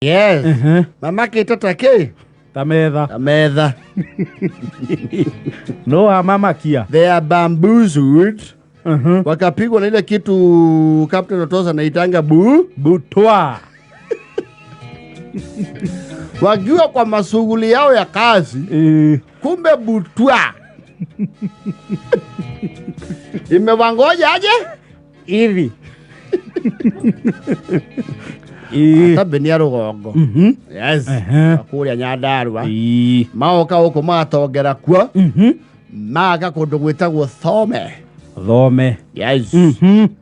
Yes. Mamaki itotake. Tametha. No mama kia. They are bamboozled. Wakapigwa na ile kitu Captain Otosa naitanga butwa. Wajua kwa masuguli yao ya kazi. Kumbe butwa. Imewangoja aje? Hivi. Ata benia rugongo. Yes. Akuria Nyandarua. Maoka uko matongera kwa. Maga kundu gwitagwo Thome. Yes.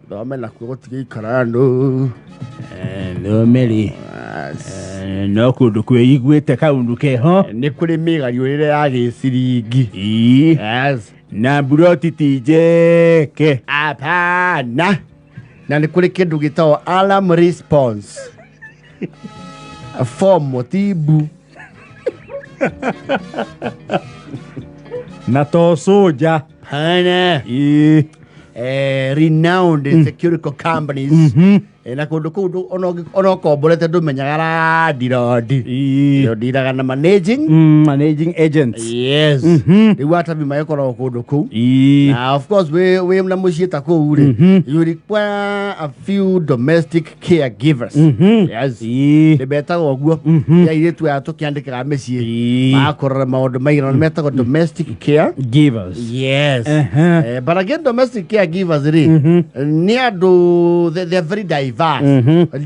Thome na kuo tigikarando. Thomeri. No kundu kwigwite kaundu keho. Ni kuri migario ire ya giciringi. Yes. Na buroti tijeke. Apana. Na ni kuri kindu gitao alarm response. A form tibu. Na to soja. Hana. Renowned security companies. Na kundu ono kombolete dumenyagara dirodi. Diraga na managing agents. Yes. They want to be my kundu ku. Now of course we mna mushita ko ure. You require a few domestic caregivers. Yes. The better oguo. Ya ile tu ato kiandika mesie. Makora maodo mairo meta domestic caregivers. Yes. But again domestic caregivers near do they're very diverse.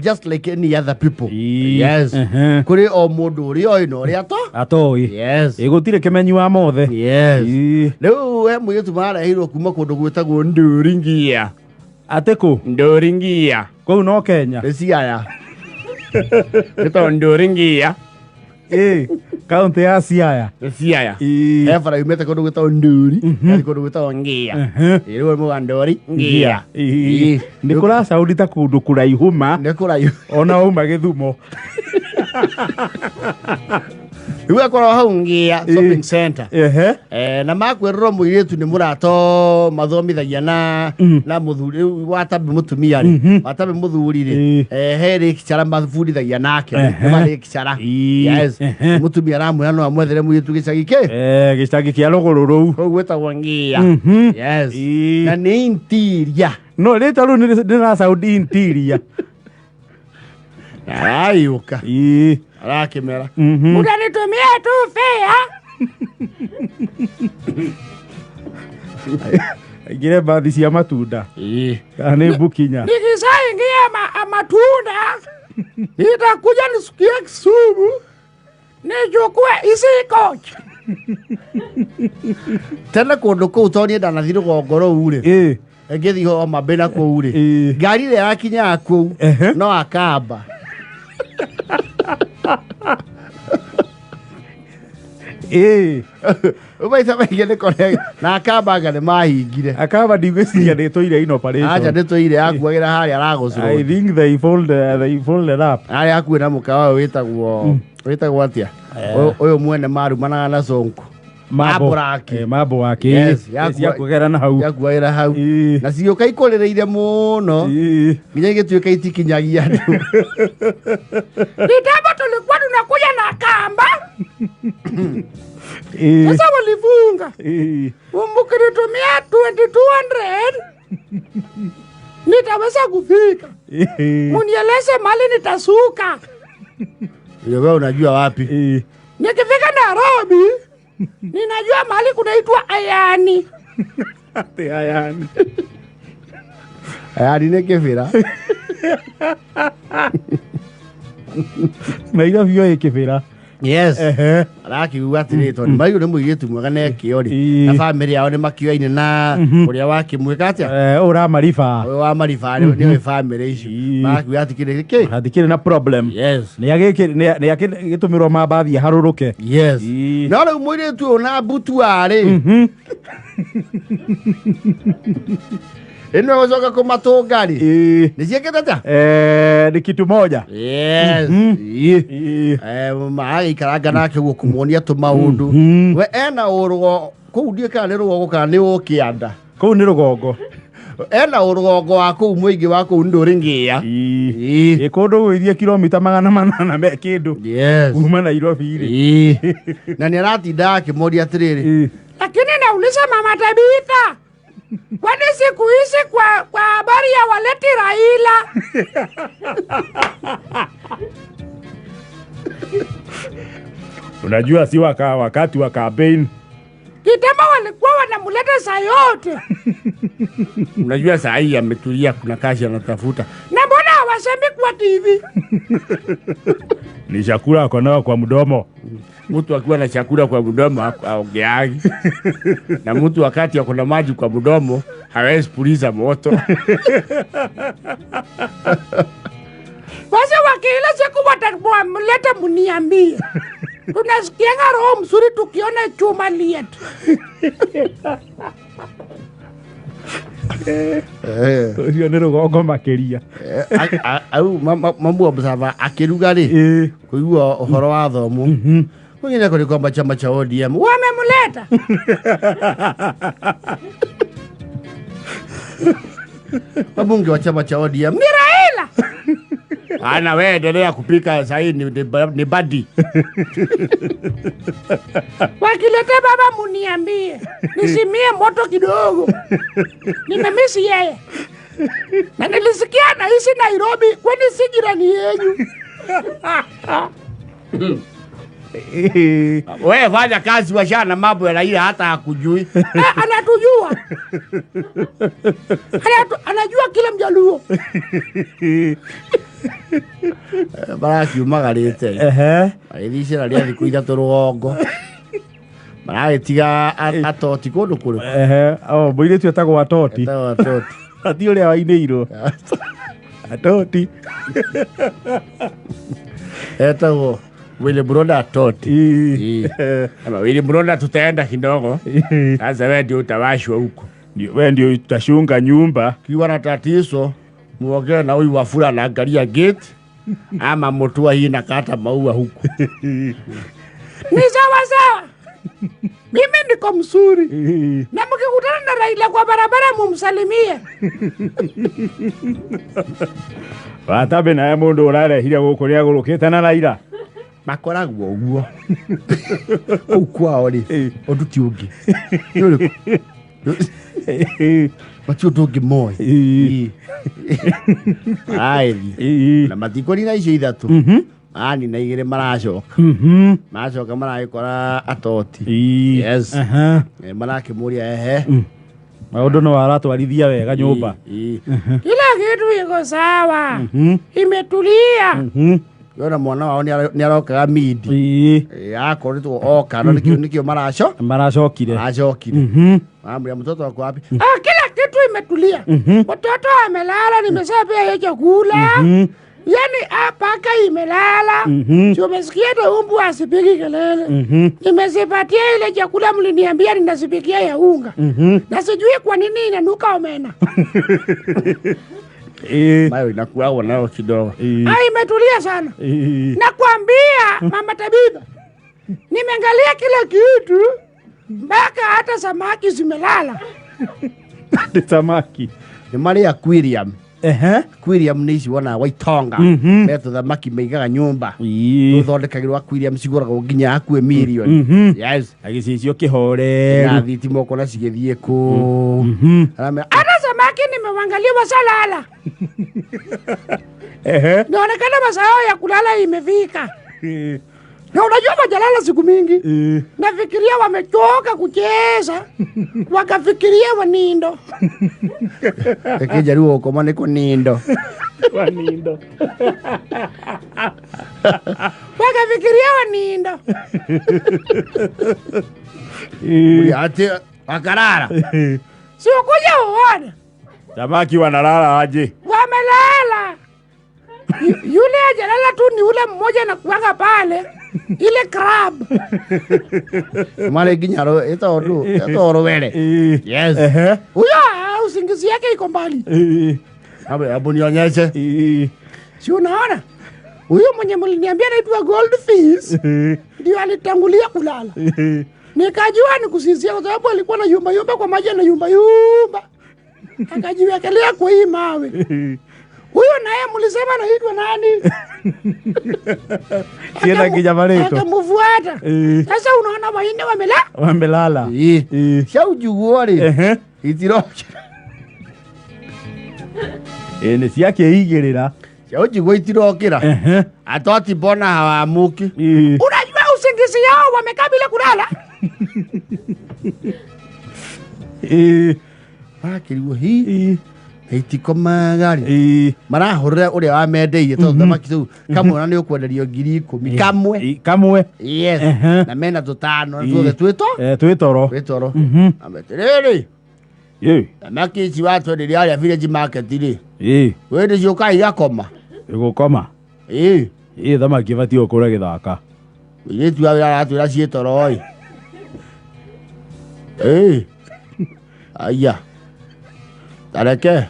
Just like any other people. Yes. Kuri o mundu ri o ino ri atoi. Yes. Igutire kemenyu wa mothe. Yes. Leo we muyetu mara hiro kuma kundu gwitagwo Nduringia. Ateko Nduringia. Ko no Kenya. Siaya. Ito Nduringia. Kaunti ya Siaya. Efara imeta kundu gwitagwo Nduri. Kundu gwitagwo Ngia. Iro mu Nduri Ngia. Nikura Saudi ta kundu kuraihuma. Nekuraihu. Ona uma Githumo. Iwe kwa hau Ngia shopping center. Na makwerero muiretu ni murato mathomithagia na muthuri watabe mutumia ri. Watabe muthuri ri. Heri kichara mathudithagia nake. Mari kichara. Yes. Mutumia ramwe no amwethere muiretu gicagi ke. Gicagi kia rogororo. Gwetagwo Ngia. Yes. Na ni interior. No leta ru ni na Saudi interior. Ayuka. Arakimera. Mutanitumia tu fea. Gire baadhi cia matunda. Kana bukinya. Nikisaingia matunda. Nitakuja nisikie Kisumu. Nijukue isiko. Tena kundu ku toni ndana thiru gongoro ure. Ngethi ho mabena ku ure. Ngari ria yakinya ku no akamba. Ubaita megene kore na akamba ngane mahingire. Akamba ndigwiciria nitoire ino operation. Aja nitoire akuagira hari aragocwo. I think they folded up. Ari akuira mukawa witagwo atia. Oyo mwene maru managa na sonko. Mabo wake. Yes, yakugera na hau. Yakuagira hau. Na cioka ikorereire muno. Nginya gituika itikinyagia ndu. Nitaba tulikuwa tunakuja na kamba. Sasa walifunga. Mkinitumia 2200. Nitaweza kufika. Munieleze mali nitasuka. Wewe unajua wapi? Nikifika Nairobi, ninajua mali kunaitwa Ayani. Ate Ayani. Ayani ne kefira. Maiga vio ekefira. Yes. Araki ugatire to mayu ne muiretu mwega ne kiori. Na family yao ne makioine na uria wake mweka atia. Ora marifa. Wa marifa ne family issue. Maki ugatikire ke. Hatikire na problem. Yes. Ni yake gitumirwo mabathi haruruke. Yes. Na ora muiretu na butu are. Eno wazoka kumatogari. Nisieketa ta? Ni kitu moja. Yes. Maai karaga nake gukumuonia tu maundu. We ena urugo kou ndie kana ni rugogo kana ni ukianda. Kou ni rugogo. ena urugongo wako mwingi wako ndoringia ikondo wirie kilomita 800 me kindu kuma Nairobi ri na ni aratinda akimoria atiriri lakini nauliza mama Tabitha kwani siku hizi kwa habari ya waleti Raila unajua si wakati wa campaign kitambo walikuwa wanamuleta saa yote. Unajua saa hii ametulia kuna kazi anatafuta. Na mbona hawasemi kwa TV? Ni chakula akonao kwa mdomo. Mtu akiwa na chakula kwa mdomo aongeagi. Na mtu wakati akona maji kwa mdomo hawezi puliza moto. Basi wakila siku watamuleta muniambie. Tunasikianga roho mzuri tukiona chuma lietu. Ucio ni rugongo makiria. Au mambo observa akiruga ri. Kuigua uhoro wa thomo. Wengine kuli kwamba chama cha ODM wamemuleta. Wabunge wa chama cha ODM ni Raila. Ana wewe endelea kupika sasa ni badi. Wakileta baba muniambie. Nisimie moto kidogo. Nimemisi yeye. Na nilisikia anaishi Nairobi kwani si jirani yenu. Wewe fanya kazi washana mambo ya Raila hata hakujui. Anatujua. Anajua kila Mjaluo. Baraki umagarite. Ailisha na lia kuida turugongo. Baraki tiga Atoti kundu kuru. Boire tu etagwo Atoti. Atoti. Ati ule wainirwo. Atoti. Etagwo Wile Broda Atoti. Ama Wile Broda tutaenda kidogo. Sasa wewe ndio utawashwa huko. Wewe ndio utashunga nyumba. Kiwa na tatizo muongee na huyu Wafula na angalia gate ama motua hii nakata maua huko. Ni sawa. Mimi niko mzuri. Na mkikutana na Raila kwa barabara mumsalimie. Watabe na mundu urarehire guku ria gurukite na Raila. Makoragwo uguo. Ukwao ri. Oduti ungi. Machu dogi moi. Ai. Na matikori na icio ithatu. Ani na igire maracoka. Maracoka maraikora Atoti. Yes. Marakimuria ehe. Maundu no aratwarithia wega nyumba. Kila kitu iko sawa. Imetulia. Yona mwana wao ni arokaga midi. Akoritwo oka no nikio maracokire. Mambo ya mtoto wako wapi? Kila kitu imetulia. Mtoto amelala, nimeshapea yeye chakula. Yani paka imelala. Sio umesikia ndo umbu asipigi kelele. Nimesipatia ile chakula mliniambia ninasipikia ya unga. Na sijui kwa nini inanuka omena. Mayo inakuwa nao kidogo. Imetulia sana. Nakwambia Mama Tabitha. Nimeangalia kila kitu. Mpaka hata samaki zimelala. Samaki. Ni mali aquarium. Aquarium nisi wana Waitonga. Meto thamaki meigaga nyumba. Tuthondekagirwo aquarium ciguragwo nginya hakue million. Yes. Agicicio kihore. Na thitimo kona cigithie ku. Hata samaki nimeangalia wasalala. Naonekana masaa ya kulala imefika. Na unajua wajalala siku mingi. Nafikiria wamechoka kucheza. Wakafikiria wanindo. Kijaribu koma niko nindo. Wanindo. Wakafikiria wanindo. Ati wakarara. Si ukuja uone. Samaki wanalala aje? Wamelala. Yule ajalala tu ni ule mmoja na kuanga pale. Ile crab. Male ginyaro eto wele. Yes. Huyo usingizi yake iko mbali. Abu nionyeshe. Si unaona? Huyo mwenye mliniambia anaitwa goldfish. Ndio alitangulia kulala. Nikajua ni kusinzia kwa sababu alikuwa na yumba kwa maji na yumba. akajiwekelea kwa hii mawe. Huyo naye mlisema anaitwa nani? Kienda kijamareto. Akamfuata. Sasa unaona waine wamelala. Shaujuguori. Itiroki. Ni siake igirira. Shaujugu itirokira. Atoti bona hawamuki. Unajua usingizi yao wamekaa bila kulala? Kiriwo hii. Itiko magari. Marahurira uria wamendeirie to thamaki tu kamwe ni ukwenderio 10,000 kamwe. Yes. Na mena tutano tuothe twitoro. Ameterere. Thamaki ici watwenderia aria village market ri. Wende cio igakoma. Igukoma. Thamaki bati ukura githaka. Ile tu aratwira ciitoro oi. Aya. Tareke.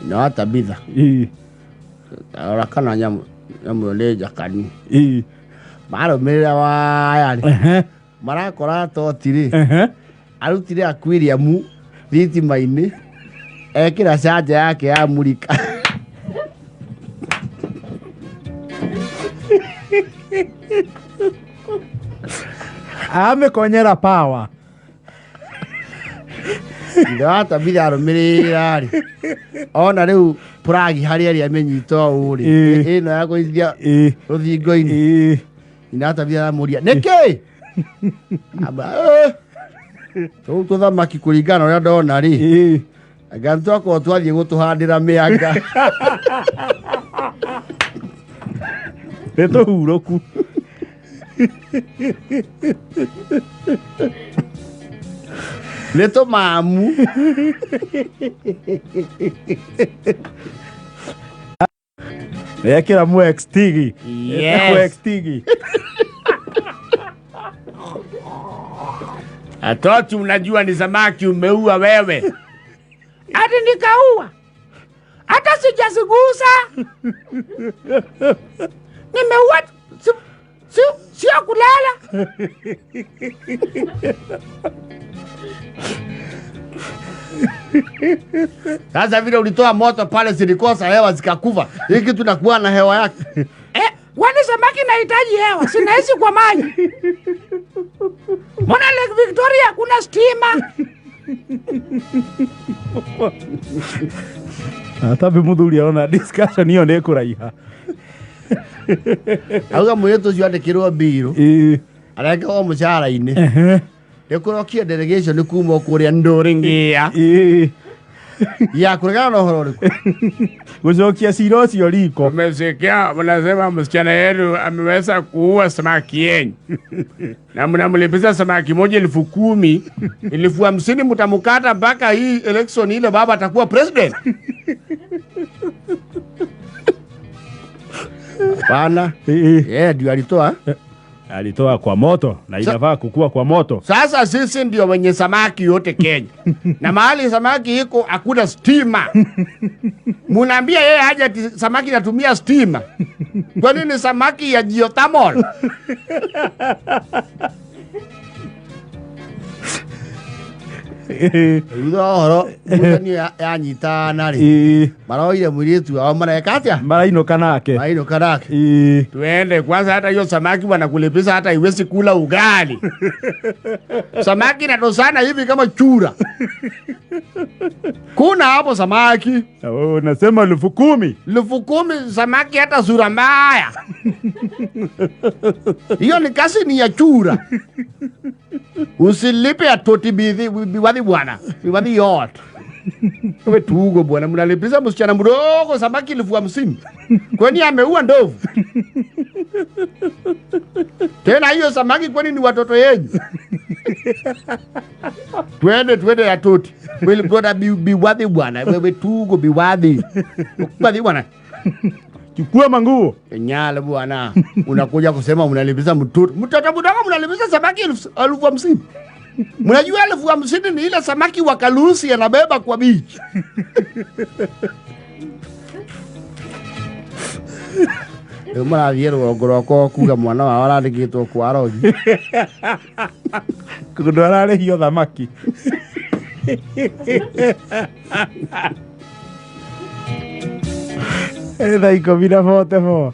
No tabitha. Ora kana nyamu leja kani. Maro mera wa yani. Marakora Atoti ri. Arutire aquarium thitima-ini. Ekira charge yake ya murika. Amekonyera power. Ndata bidaro mirari. Ona riu puragi hari amenyito uri. Ino yako ithia ruthingo-ini. Ndata bidara muria. Niki? Aba. Tu thamaki kuringana uria ndona ri. Agantu ako twathie gutuhandira mianga. Eto huroku. Leto mamu. Ekira mu extigi. Extigi. Atoti unajua ni samaki umeua wewe. Ati nikaua. Hata sijazigusa. Nimeua sio kulala. Sasa vile ulitoa moto pale zilikosa hewa zikakufa. Hiki tunakuwa na hewa yake. Wani samaki nahitaji hewa, sinaishi kwa maji. Mbona Lake Victoria kuna stima? Hata bimuthuri aona discussion hiyo ni kuraiha. Auga mwetu cio andikirwo biru. Areka o mucara-ini. Nikurokia delegation ni kuma kuria ndoringia. Ya kuregana na uhoro riku. Gucokia cira ucio riko. Umesikia mnasema msichana yenu ameweza kuua samaki yenu. Na mnamlipiza samaki moja 10,000, 50,000 mtamukata mpaka hii election ile baba atakuwa president. Bana. Ndio alitoa. Alitoa kwa moto na inafaa kukua kwa moto. Sasa sisi ndio wenye samaki yote Kenya. Na mahali samaki iko hakuna stima. Munaambia yeye haja samaki inatumia stima. Kwa nini samaki ya geothermal? Udoro mutani ya nyita nari. Maroire muritu au marekatia. Marainoka nake. Tuende kwanza hata hiyo samaki wanakulipiza hata iwezi kula ugali. Samaki inadosana hivi kama chura. Kuna hapo samaki. Nasema 10,000. 10,000 samaki hata sura mbaya. Hiyo ni kasi ni ya chura. Usilipe Atoti biwadhi bwana. Biwadhi yote. Wewe tugo bwana, mnalipiza msichana mdogo samaki 50,000. Kwani ameua ndovu? Tena hiyo samaki kwani ni watoto yenu? Twende Atoti. Wewe brother biwadhi bwana, wewe tugo biwadhi. Biwadhi bwana. Chukua manguo. Nyala bwana. Unakuja kusema mnalipiza mtoto. Mtoto mdogo mnalipiza samaki 50,000. Mnajua 50,000 ni ile samaki wa kalusi anabeba kwa beach. Mwana viero ngoroko kuga mwana wa arandikitwo kwa rogi. Kudorare hiyo thamaki. Thaa 10:44.